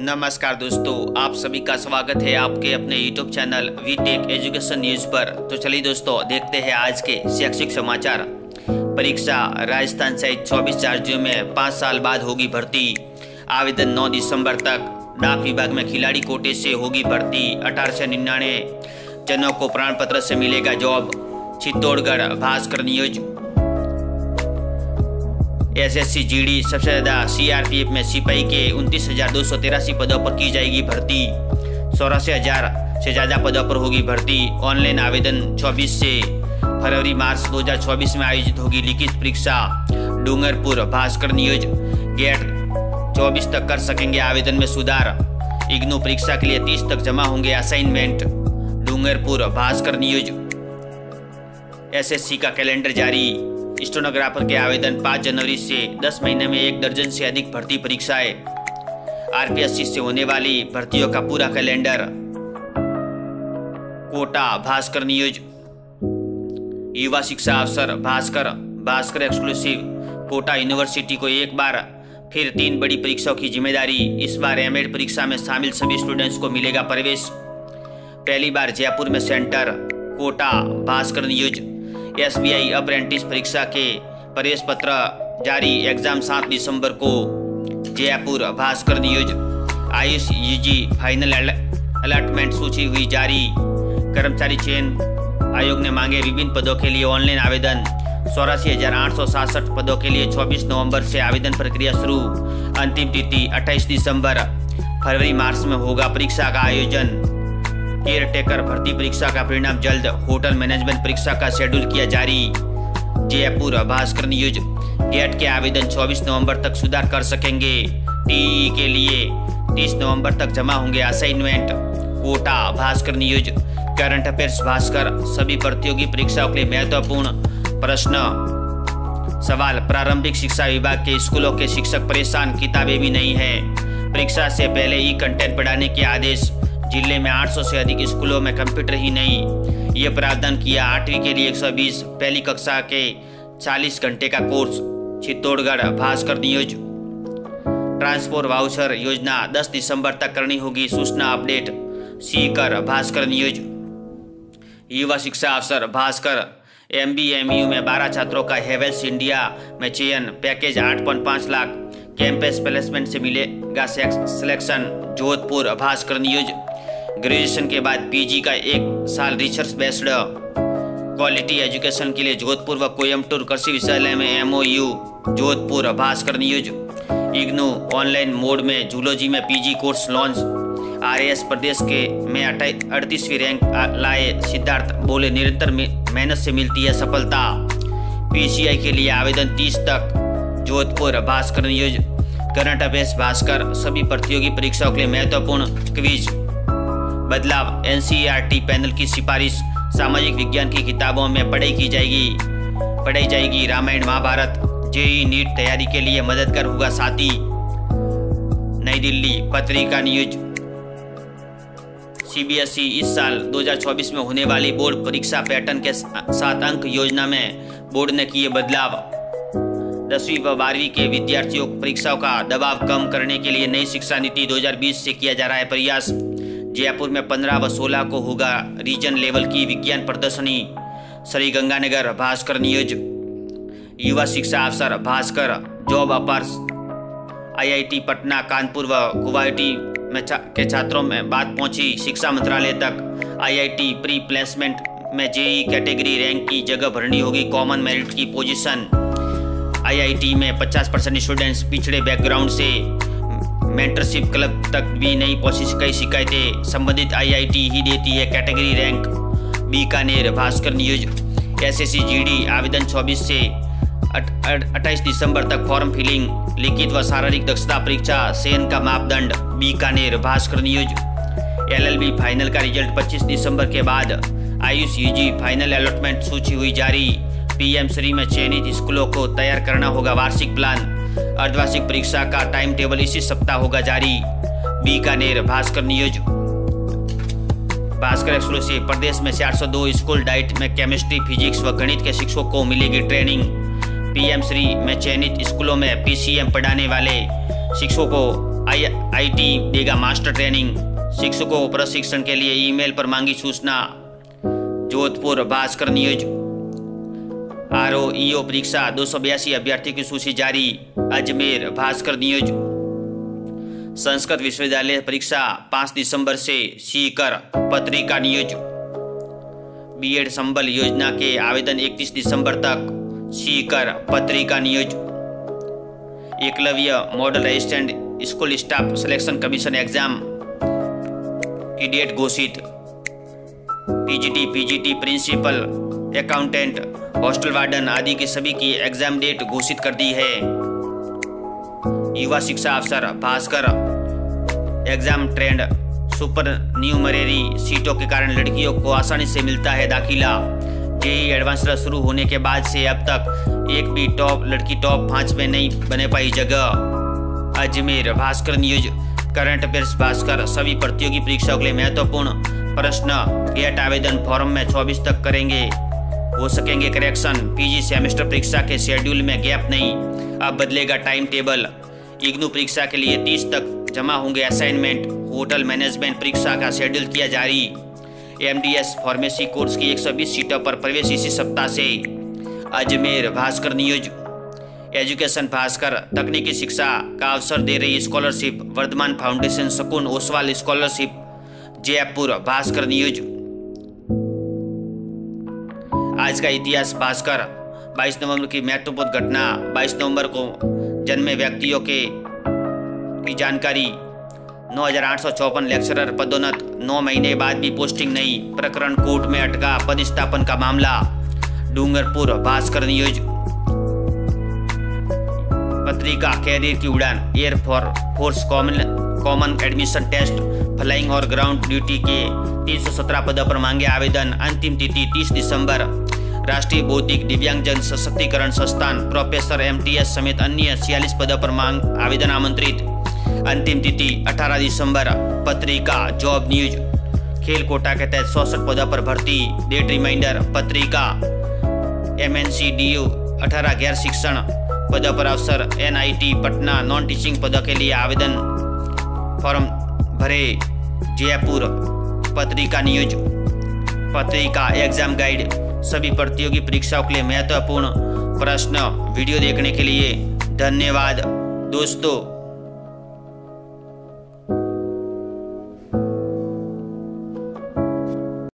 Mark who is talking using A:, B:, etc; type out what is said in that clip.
A: नमस्कार दोस्तों, आप सभी का स्वागत है आपके अपने YouTube channel Vtech education news पर। तो चलिए दोस्तों, देखते हैं आज के शैक्षिक समाचार। परीक्षा राजस्थान सहित 24 राज्यों में 5 साल बाद होगी भर्ती। आवेदन 9 दिसंबर तक। डाक विभाग में खिलाड़ी कोटे से होगी भर्ती। 18 से 99 जनों को प्रमाण पत्र से मिलेगा job. Chittorgarh Bhaskar news. SSC GD सबसे ज़्यादा सीआरपीएफ में सिपाही के 29,283 पदों पर की जाएगी भर्ती। 84,000 से ज़्यादा पदों पर होगी भर्ती। ऑनलाइन आवेदन 24 से फरवरी मार्च 2024 में आयोजित होगी लिखित परीक्षा। डूंगरपुर भास्कर न्यूज। गेट 24 तक कर सकेंगे आवेदन में सुधार। इग्नू परीक्षा के लिए 30 तक जमा होंगे assignment. Dungarpur Bhaskar news. SSC का कैलेंडर जारी। स्टेनोग्राफर के आवेदन 5 जनवरी से 10 महीने में 1 दर्जन से अधिक भर्ती परीक्षाएं। आरपीएससी से होने वाली भर्तियों का पूरा कैलेंडर। कोटा भास्कर न्यूज। युवा शिक्षा अवसर भास्कर एक्सक्लूसिव। कोटा यूनिवर्सिटी को एक बार फिर 3 बड़ी परीक्षाओं की जिम्मेदारी। इस बार एमएड परीक्षा में शामिल सभी स्टूडेंट्स को मिलेगा प्रवेश। पहली बार जयपुर में centre. Kota Bhaskar news. SBI apprentice परीक्षा के प्रवेश पत्र जारी। एग्जाम 7 दिसंबर को। Jaipur Bhaskar news. Ayush UG final allotment सूची हुई जारी। कर्मचारी चयन आयोग ने मांगे विभिन्न पदों के लिए ऑनलाइन आवेदन। 84,867 पदों के लिए 24 नवंबर से आवेदन प्रक्रिया शुरू। अंतिम तिथि 28 दिसंबर। फरवरी मार्च में होगा परीक्षा का आयोजन। केयर टेकर भर्ती परीक्षा का परिणाम जल्द। होटल मैनेजमेंट परीक्षा का शेड्यूल किया जारी। जयपुर भास्कर न्यूज। गेट के आवेदन 24 नवंबर तक सुधार कर सकेंगे। टीई के लिए 30 नवंबर तक जमा होंगे assignment. Kota Bhaskar news. Current affairs Bhaskar. सभी प्रतियोगी परीक्षाओं के लिए महत्वपूर्ण प्रश्न सवाल। प्रारंभिक शिक्षा विभाग के स्कूलों के शिक्षक परेशान, किताबें भी नहीं है। परीक्षा से पहले ही कंटेंट पढ़ाने के आदेश। जिले में 800 से अधिक स्कूलों में कंप्यूटर ही नहीं। ये प्रावधान किया। 8वीं के लिए 120, पहली कक्षा के 40 घंटे का course. Chittorgarh Bhaskar news. Transport voucher योजना 10 दिसंबर तक करनी होगी सूचना अपडेट। सीकर भास्कर न्यूज। युवा शिक्षा अवसर भास्कर। MBMU में 12 छात्रों का हेवेल्स इंडिया में चयन। पैकेज 8.5 लाख। कैंपस प्लेसमेंट से मिलेगा selection. Jodhpur Bhaskar news. Graduation के बाद पीजी का 1 साल रिसर्च बेस्ड क्वालिटी एजुकेशन के लिए जोधपुर व कोयम्बटूर कृषि विश्वविद्यालय में MOU। Jodhpur Bhaskar news. IGNOU online mode में जूलॉजी में पीजी कोर्स लॉन्च। RAS प्रदेश के में 38वीं रैंक लाए सिद्धार्थ बोले, निरंतर मेहनत से मिलती है सफलता। PCI के लिए आवेदन 30 तक। Jodhpur Bhaskar news. Current affairs Bhaskar. सभी प्रतियोगी परीक्षाओं के लिए महत्वपूर्ण क्विज। बदलाव। NCERT पैनल की सिफारिश। सामाजिक विज्ञान की किताबों में पढ़ाई जाएगी रामायण महाभारत। JEE नीट तैयारी के लिए मददगार होगा साथी। नई दिल्ली पत्रिका न्यूज। CBSE इस साल 2024 में होने वाली बोर्ड परीक्षा पैटर्न के 7 अंक योजना में बोर्ड ने किए बदलाव। 10वीं व 12वीं के विद्यार्थियों परीक्षाओं का दबाव कम करने के लिए नई शिक्षा नीति 2020 से किया जा रहा है प्रयास। जयपुर में 15 व 16 को होगा रीजन लेवल की विज्ञान प्रदर्शनी। श्रीगंगानगर भास्कर न्यूज। युवा शिक्षा अवसर Bhaskar. Job offers. IIT Patna, Kanpur व गुवाहाटी में के छात्रों में बात पहुंची शिक्षा मंत्रालय तक। IIT प्री प्लेसमेंट में JEE कैटेगरी रैंक की जगह भरनी होगी कॉमन मेरिट की पोजीशन। IIT में 50% स्टूडेंट्स पिछड़े बैकग्राउंड से मेंटरशिप क्लब तक भी नहीं पहुंची। कई शिकायतें संबंधित IIT ही देती है category rank. Bikaner Bhaskar news. SSC GD आवेदन 24 से 28 दिसंबर तक फॉर्म फिलिंग। लिखित व शारीरिक दक्षता परीक्षा सेन का मापदंड। Bikaner Bhaskar news. LLB final का रिजल्ट 25 दिसंबर के बाद। आयुष यूजी फाइनल अलॉटमेंट सूची हुई जारी। PM श्री में चयनित स्कूलों को तैयार करना होगा वार्षिक प्लान। अर्धवार्षिक परीक्षा का टाइम टेबल इसी सप्ताह होगा जारी। बीकानेर भास्कर न्यूज। भास्कर एक्सक्लूसिव। प्रदेश में 402 स्कूल डाइट में केमिस्ट्री, फिजिक्स व गणित के शिक्षकों को मिलेगी ट्रेनिंग। PM श्री में चयनित स्कूलों में PCM पढ़ाने वाले शिक्षकों को IIT देगा मास्टर ट्रेनिंग, शिक्षकों प्रशिक्षण के लिए ईमेल पर मांगी सूचना। जोधपुर भास्कर न्यूज। RO/EO परीक्षा 282 अभ्यर्थियों की सूची जारी। अजमेर भास्कर न्यूज। संस्कृत विश्वविद्यालय परीक्षा 5 दिसंबर से सीकर पत्रिका न्यूज। B.Ed संबल योजना के आवेदन 31 दिसंबर तक Sikar Patrika news. Eklavya model assistant school staff selection commission exam की डेट घोषित। PGT principal accountant hostel warden आदि की सभी की एग्जाम डेट घोषित कर दी है। युवा शिक्षा अफसर Bhaskar. Exam trend. Supernumerary सीटों के कारण लड़कियों को आसानी से मिलता है दाखिला। JEE एडवांस शुरू होने के बाद से अब तक एक भी लड़की टॉप 5 में नहीं बने पाई जगह। Ajmer Bhaskar news. Current affairs Bhaskar. सभी प्रतियोगी परीक्षाओं के लिए महत्वपूर्ण प्रश्न गेट आवेदन फॉर्म में 24 तक करेंगे हो सकेंगे करेक्शन। PG सेमेस्टर परीक्षा के शेड्यूल में गैप नहीं, अब बदलेगा टाइम टेबल। इग्नू परीक्षा के लिए 30 तक जमा होंगे असाइनमेंट। होटल मैनेजमेंट परीक्षा का शेड्यूल किया जारी। MDS फार्मेसी कोर्स की 120 सीटों पर प्रवेश इसी सप्ताह से। अजमेर भास्कर न्यूज। एजुकेशन भास्कर। तकनीकी शिक्षा का अवसर दे रही स्कॉलरशिप। वर्धमान फाउंडेशन शकुन ओसवाल स्कॉलरशिप। जयपुर भास्कर न्यूज। आज का इतिहास भास्कर। 22 नवंबर की महत्वपूर्ण घटना। 22 नवंबर को जन्मे व्यक्तियों की जानकारी। 9,854 लेक्चरर पदोन्नत। 9 महीने बाद भी पोस्टिंग नहीं। प्रकरण कोर्ट में अटका पदस्थापन का मामला। डूंगरपुर भास्कर न्यूज। पत्रिका कैरियर की उड़ान। Air force common admission test flying और ग्राउंड ड्यूटी के 317 पदों पर मांगे आवेदन। अंतिम तिथि 30 दिसंबर। राष्ट्रीय बौद्धिक दिव्यांगजन सशक्तिकरण संस्थान प्रोफेसर MTS समेत अन्य 46 पदों पर मांग आवेदन आमंत्रित। अंतिम तिथि 18 दिसंबर। पत्रिका जॉब न्यूज। खेल कोटा के तहत 66 पदों पर भर्ती। Date reminder. पत्रिका MNCDU 18 गैर शिक्षण पदों पर अवसर। NIT पटना नॉन टीचिंग पदों के लिए आवेदन फॉर्म भरे। जयपुर पत्रिका न्यूज। पत्रिका एग्जाम गाइड। सभी प्रतियोगी परीक्षाओं के लिए महत्वपूर्ण प्रश्न। वीडियो देखने के लिए धन्यवाद दोस्तों।